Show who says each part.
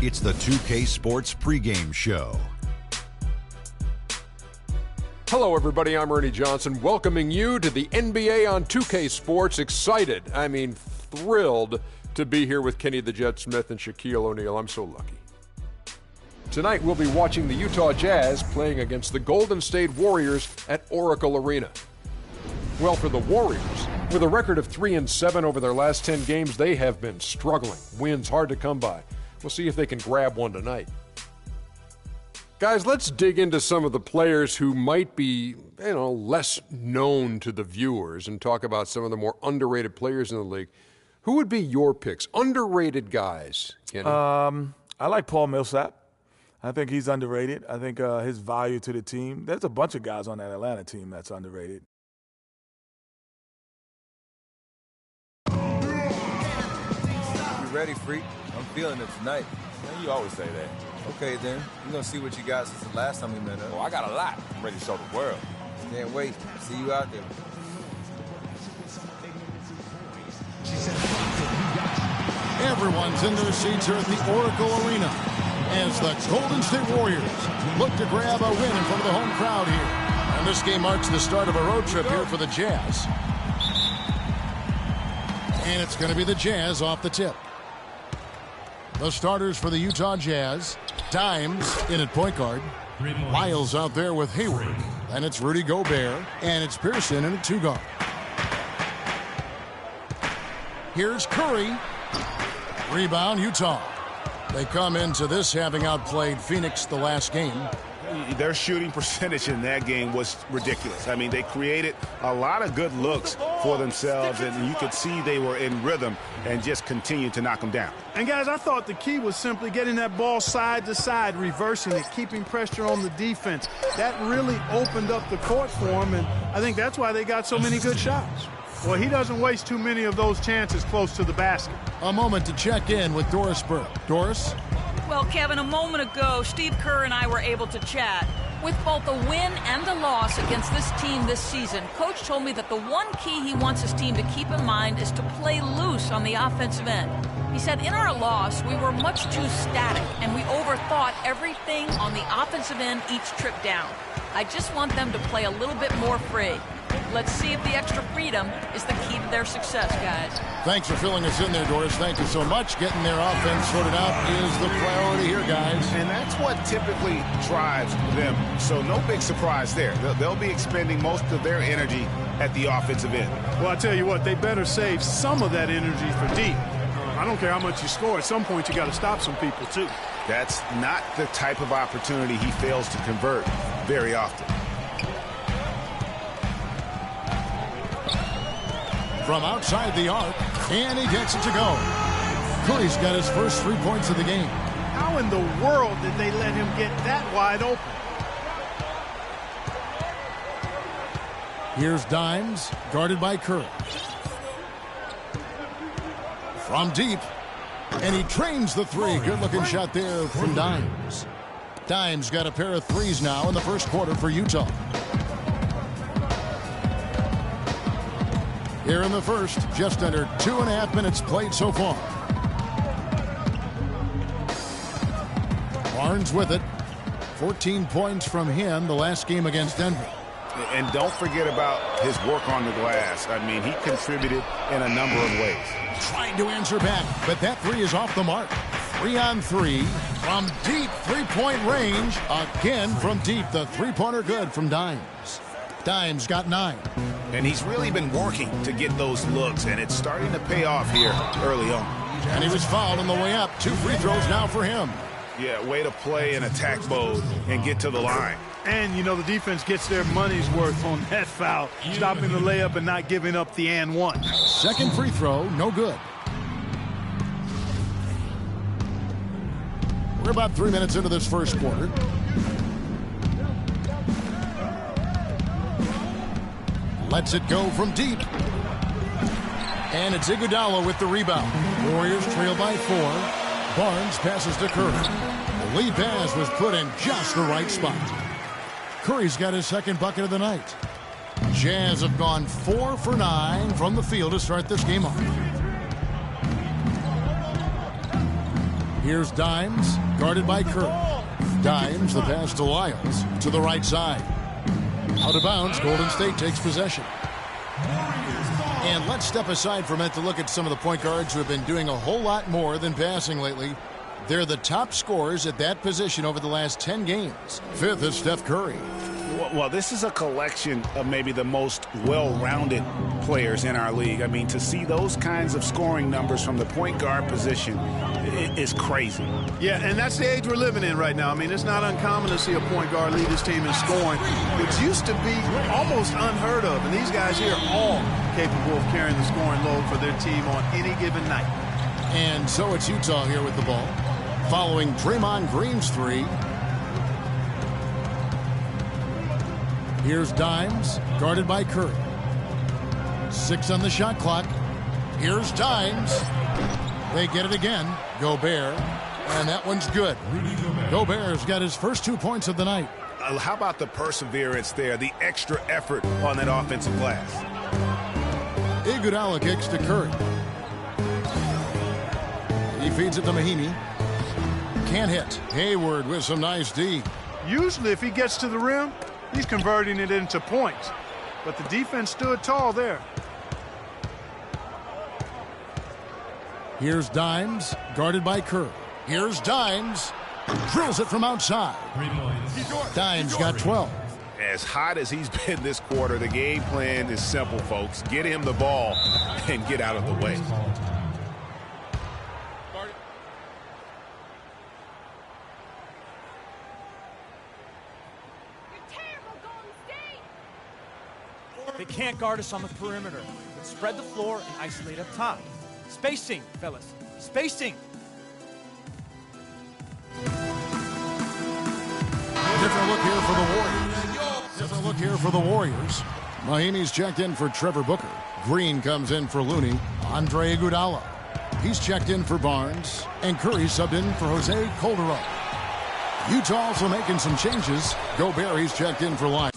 Speaker 1: It's the 2K Sports pregame show.
Speaker 2: Hello, everybody. I'm Ernie Johnson, welcoming you to the NBA on 2K Sports. Excited, thrilled to be here with Kenny the Jet Smith and Shaquille O'Neal. I'm so lucky. Tonight, we'll be watching the Utah Jazz playing against the Golden State Warriors at Oracle Arena. Well, for the Warriors, with a record of 3-7 over their last 10 games, they have been struggling. Wins hard to come by. We'll see if they can grab one tonight. Guys, let's dig into some of the players who might be, less known to the viewers and talk about some of the more underrated players in the league. Who would be your picks? Underrated guys, Kenny?
Speaker 3: I like Paul Millsap. I think he's underrated. I think his value to the team. There's a bunch of guys on that Atlanta team that's underrated.
Speaker 4: You ready, freak? I'm feeling it tonight.
Speaker 5: Man, you always say that.
Speaker 4: Okay, then. We're going to see what you got since the last time we met up.
Speaker 5: Oh, I got a lot. I'm ready to show the world.
Speaker 4: Can't wait. See you out there.
Speaker 6: Everyone's in their seats here at the Oracle Arena as the Golden State Warriors look to grab a win in front of the home crowd here. And this game marks the start of a road trip here for the Jazz. And it's going to be the Jazz off the tip. The starters for the Utah Jazz: Dimes in at point guard, Miles out there with Hayward, and it's Rudy Gobert, and it's Pearson in at two guard. Here's Curry. Rebound, Utah. They come into this having outplayed Phoenix the last game.
Speaker 7: Their shooting percentage in that game was ridiculous. I mean, they created a lot of good looks for themselves, and you could see they were in rhythm and just continued to knock them down.
Speaker 8: And, guys, I thought the key was simply getting that ball side to side, reversing it, keeping pressure on the defense. That really opened up the court for them, and I think that's why they got so many good shots. Well, he doesn't waste too many of those chances close to the basket.
Speaker 6: A moment to check in with Doris Burke. Doris?
Speaker 9: Well, Kevin, a moment ago, Steve Kerr and I were able to chat. With both the win and the loss against this team this season, Coach told me that the one key he wants his team to keep in mind is to play loose on the offensive end. He said in our loss, we were much too static, and we overthought everything on the offensive end each trip down. I just want them to play a little bit more free. Let's see if the extra freedom is the key to their success, guys.
Speaker 6: Thanks for filling us in there, Doris. Thank you so much. Getting their offense sorted out is the priority here, guys.
Speaker 7: And that's what typically drives them. So no big surprise there. They'll be expending most of their energy at the offensive end.
Speaker 8: Well, I tell you what, they better save some of that energy for deep. I don't care how much you score. At some point, you got to stop some people, too.
Speaker 7: That's not the type of opportunity he fails to convert very often.
Speaker 6: From outside the arc, and he gets it to go. Curry's got his first 3 points of the game.
Speaker 8: How in the world did they let him get that wide open?
Speaker 6: Here's Dimes, guarded by Curry. From deep, and he trains the three. Good-looking shot there from Dimes. Dimes got a pair of threes now in the first quarter for Utah. Here in the first, just under 2.5 minutes played so far. Barnes with it. 14 points from him the last game against Denver.
Speaker 7: And don't forget about his work on the glass. I mean, he contributed in a number of ways.
Speaker 6: Trying to answer back, but that three is off the mark. 3-on-3 from deep three-point range. Again from deep, the three-pointer good from Dimes. Dimes got 9.
Speaker 7: And he's really been working to get those looks, and it's starting to pay off here early on.
Speaker 6: And he was fouled on the way up. 2 free throws now for him.
Speaker 7: Yeah, way to play in attack mode and get to the line.
Speaker 8: And, the defense gets their money's worth on that foul, stopping the layup and not giving up the and one.
Speaker 6: Second free throw, no good. We're about 3 minutes into this first quarter. Lets it go from deep. And it's Iguodala with the rebound. Warriors trail by 4. Barnes passes to Curry. The lead pass was put in just the right spot. Curry's got his second bucket of the night. Jazz have gone 4 for 9 from the field to start this game off. Here's Dimes, guarded by Curry. Dimes, the pass to Lyles, to the right side. Out of bounds, Golden State takes possession. And let's step aside for a minute to look at some of the point guards who have been doing a whole lot more than passing lately. They're the top scorers at that position over the last 10 games. Fifth is Steph Curry.
Speaker 7: Well, this is a collection of maybe the most well-rounded players in our league. I mean, to see those kinds of scoring numbers from the point guard position is crazy.
Speaker 8: Yeah, and that's the age we're living in right now. I mean, it's not uncommon to see a point guard lead his team in scoring, which used to be almost unheard of. And these guys here are all capable of carrying the scoring load for their team on any given night.
Speaker 6: And so it's Utah here with the ball, following Draymond Green's three. Here's Dimes, guarded by Curry. 6 on the shot clock. Here's Dimes. They get it again. Gobert. And that one's good. Gobert's got his first 2 points of the night.
Speaker 7: How about the perseverance there, the extra effort on that offensive glass?
Speaker 6: Iguodala kicks to Curry. He feeds it to Mahimi. Can't hit. Hayward with some nice D.
Speaker 8: Usually if he gets to the rim, he's converting it into points. But the defense stood tall there.
Speaker 6: Here's Dimes, guarded by Curry. Here's Dimes. Drills it from outside. Dimes got 12.
Speaker 7: As hot as he's been this quarter, the game plan is simple, folks. Get him the ball and get out of the way.
Speaker 10: They can't guard us on the perimeter. Let's spread the floor and isolate up top. Spacing, fellas. Spacing.
Speaker 6: Different look here for the Warriors. Different look here for the Warriors. Mahimi's checked in for Trevor Booker. Green comes in for Looney. Andre Iguodala. He's checked in for Barnes. And Curry subbed in for Jose Calderon. Utah also making some changes. Gobert, he's checked in for Lyons.